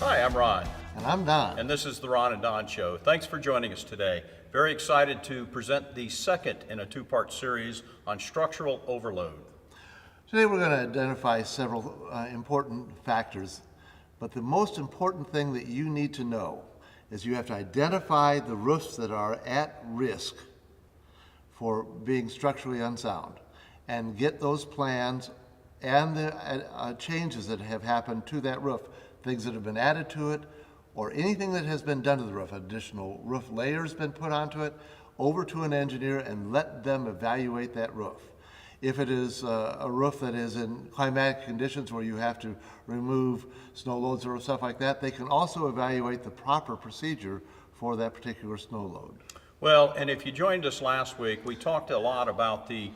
Hi, I'm Ron. And I'm Don. And this is the Ron and Don Show. Thanks for joining us today. Very excited to present the second in a two-part series on structural overload. Today we're going to identify several important factors, but the most important thing that you need to know is you have to identify the roofs that are at risk for being structurally unsound and get those plans and the changes that have happened to that roof, things that have been added to it, or anything that has been done to the roof, additional roof layers been put onto it, over to an engineer and let them evaluate that roof. If it is a roof that is in climatic conditions where you have to remove snow loads or stuff like that, they can also evaluate the proper procedure for that particular snow load. Well, and if you joined us last week, we talked a lot about the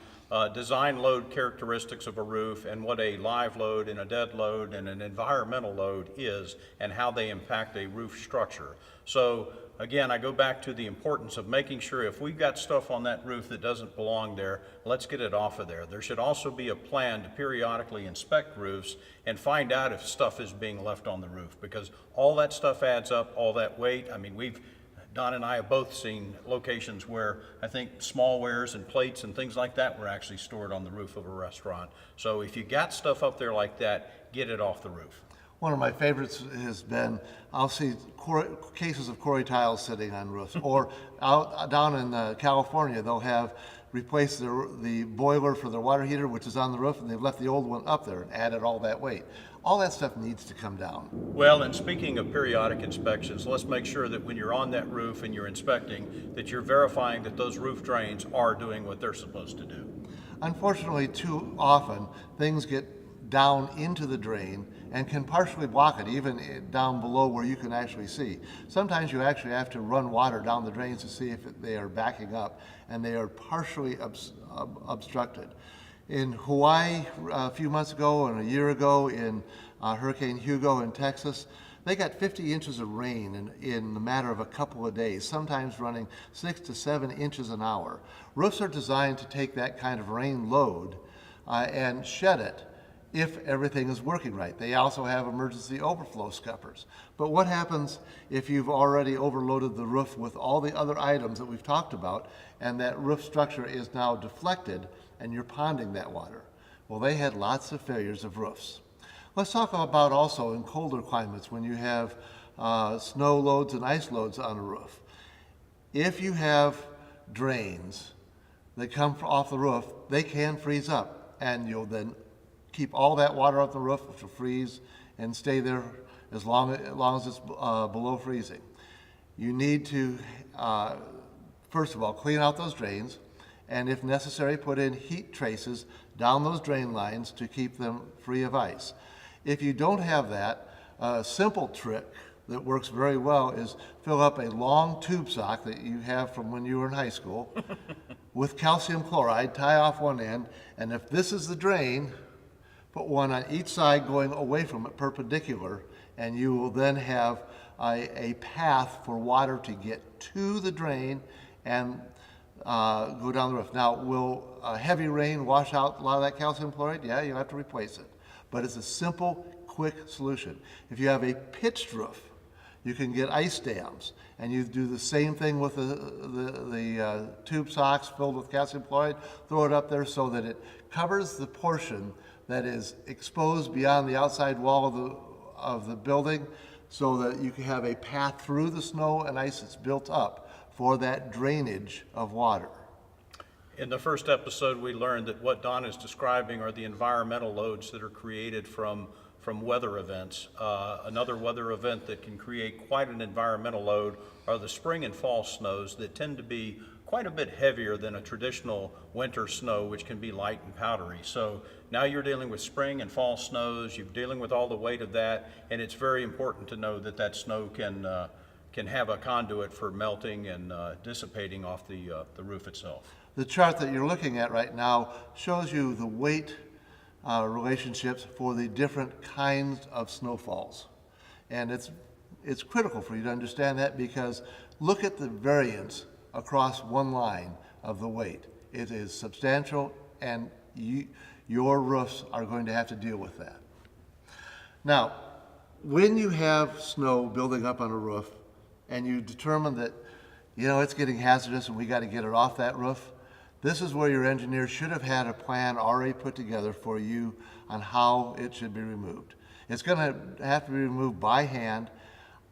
design load characteristics of a roof and what a live load and a dead load and an environmental load is and how they impact a roof structure. So again, I go back to the importance of making sure if we've got stuff on that roof that doesn't belong there, let's get it off of there. There should also be a plan to periodically inspect roofs and find out if stuff is being left on the roof, because all that stuff adds up, all that weight. I mean, Don and I have both seen locations where I think small wares and plates and things like that were actually stored on the roof of a restaurant. So if you got stuff up there like that, get it off the roof. One of my favorites has been, I'll see cases of quarry tiles sitting on roofs, or down in California, they'll have replaced the boiler for their water heater, which is on the roof, and they've left the old one up there and added all that weight. All that stuff needs to come down. Well, and speaking of periodic inspections, let's make sure that when you're on that roof and you're inspecting, that you're verifying that those roof drains are doing what they're supposed to do. Unfortunately, too often, things get down into the drain and can partially block it, even down below where you can actually see. Sometimes you actually have to run water down the drains to see if they are backing up, and they are partially obstructed. In Hawaii a few months ago and a year ago in Hurricane Hugo in Texas, they got 50 inches of rain in the matter of a couple of days, sometimes running 6 to 7 inches an hour. Roofs are designed to take that kind of rain load and shed it if everything is working right. They also have emergency overflow scuppers. But what happens if you've already overloaded the roof with all the other items that we've talked about, and that roof structure is now deflected and you're ponding that water? Well, they had lots of failures of roofs. Let's talk about also in colder climates when you have snow loads and ice loads on a roof. If you have drains that come off the roof, they can freeze up, and you'll then keep all that water off the roof, which will freeze and stay there as long as it's below freezing. You need to, first of all, clean out those drains, and if necessary, put in heat traces down those drain lines to keep them free of ice. If you don't have that, a simple trick that works very well is fill up a long tube sock that you have from when you were in high school with calcium chloride, tie off one end, and if this is the drain, put one on each side going away from it perpendicular, and you will then have a path for water to get to the drain and go down the roof. Now, will heavy rain wash out a lot of that calcium chloride? Yeah, you'll have to replace it. But it's a simple, quick solution. If you have a pitched roof, you can get ice dams, and you do the same thing with the tube socks filled with calcium chloride. Throw it up there so that it covers the portion that is exposed beyond the outside wall of the building, so that you can have a path through the snow and ice that's built up for that drainage of water. In the first episode, we learned that what Don is describing are the environmental loads that are created from weather events. Another weather event that can create quite an environmental load are the spring and fall snows that tend to be quite a bit heavier than a traditional winter snow, which can be light and powdery. So now you're dealing with spring and fall snows, you're dealing with all the weight of that, and it's very important to know that that snow can have a conduit for melting and dissipating off the roof itself. The chart that you're looking at right now shows you the weight relationships for the different kinds of snowfalls. And it's critical for you to understand that, because look at the variance across one line of the weight. It is substantial, and your roofs are going to have to deal with that. Now, When you have snow building up on a roof and you determine that, it's getting hazardous and we got to get it off that roof, this is where your engineer should have had a plan already put together for you on how it should be removed. It's going to have to be removed by hand.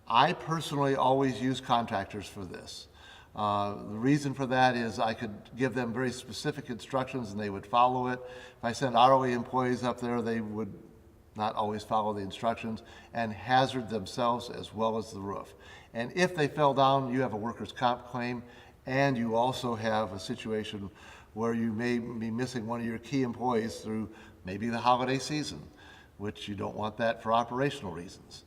I personally always use contractors for this. The reason for that is I could give them very specific instructions and they would follow it. If I sent hourly employees up there, they would not always follow the instructions and hazard themselves as well as the roof. And if they fell down, you have a workers' comp claim, and you also have a situation where you may be missing one of your key employees through maybe the holiday season, which you don't want that for operational reasons.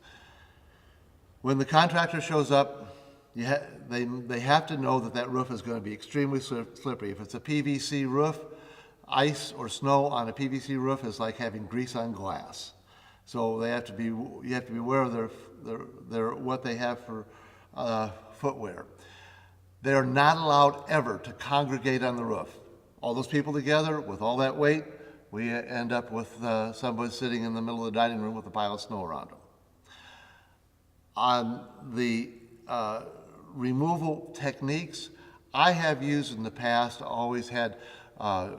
When the contractor shows up, they have to know that roof is going to be extremely slippery. If it's a PVC roof, ice or snow on a PVC roof is like having grease on glass. So you have to be aware of what they have for footwear. They are not allowed ever to congregate on the roof. All those people together with all that weight, we end up with somebody sitting in the middle of the dining room with a pile of snow around them. On the removal techniques, I have used in the past, always had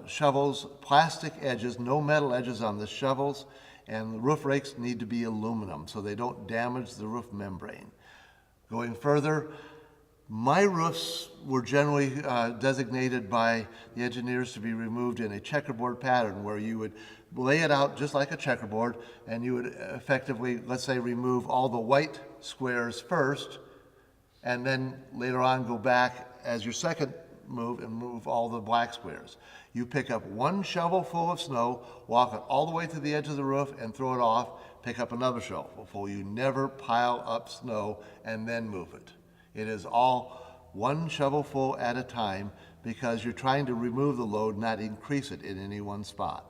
shovels, plastic edges, no metal edges on the shovels, and the roof rakes need to be aluminum so they don't damage the roof membrane. Going further, my roofs were generally designated by the engineers to be removed in a checkerboard pattern where you would lay it out just like a checkerboard and you would effectively, let's say, remove all the white squares first and then later on go back as your second move and move all the black squares. You pick up one shovel full of snow, walk it all the way to the edge of the roof and throw it off, pick up another shovel full. You never pile up snow and then move it. It is all one shovelful at a time because you're trying to remove the load, not increase it in any one spot.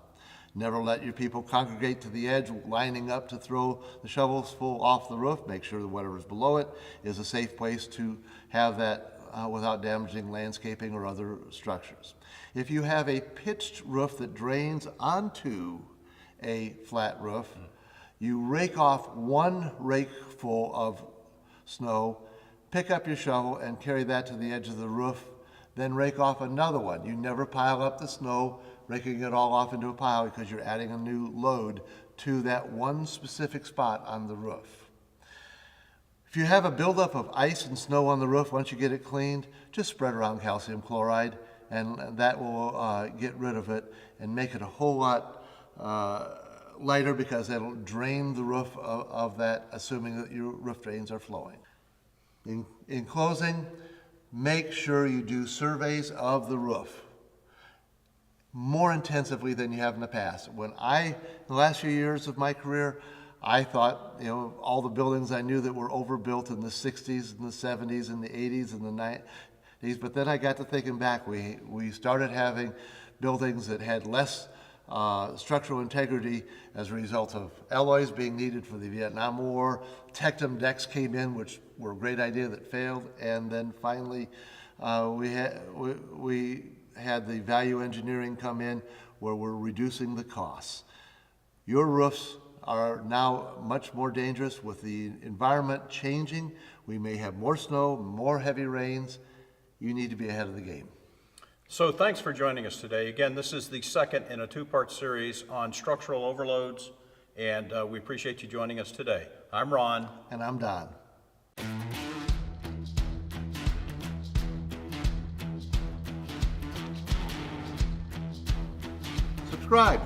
Never let your people congregate to the edge, lining up to throw the shovels full off the roof. Make sure that whatever's below it is a safe place to have that without damaging landscaping or other structures. If you have a pitched roof that drains onto a flat roof, you rake off one rake full of snow, pick up your shovel and carry that to the edge of the roof, then rake off another one. You never pile up the snow, raking it all off into a pile because you're adding a new load to that one specific spot on the roof. If you have a buildup of ice and snow on the roof, once you get it cleaned, just spread around calcium chloride and that will get rid of it and make it a whole lot lighter because it'll drain the roof of that, assuming that your roof drains are flowing. In closing, make sure you do surveys of the roof more intensively than you have in the past. In the last few years of my career, I thought, all the buildings I knew that were overbuilt in the 60s and the 70s and the 80s and the 90s, but then I got to thinking back, we started having buildings that had less structural integrity as a result of alloys being needed for the Vietnam War. Tectum decks came in, which were a great idea that failed, and then finally we had the value engineering come in where we're reducing the costs. Your roofs are now much more dangerous with the environment changing. We may have more snow, more heavy rains. You need to be ahead of the game. So thanks for joining us today. Again, this is the second in a two-part series on structural overloads, and we appreciate you joining us today. I'm Ron. And I'm Don. Subscribe.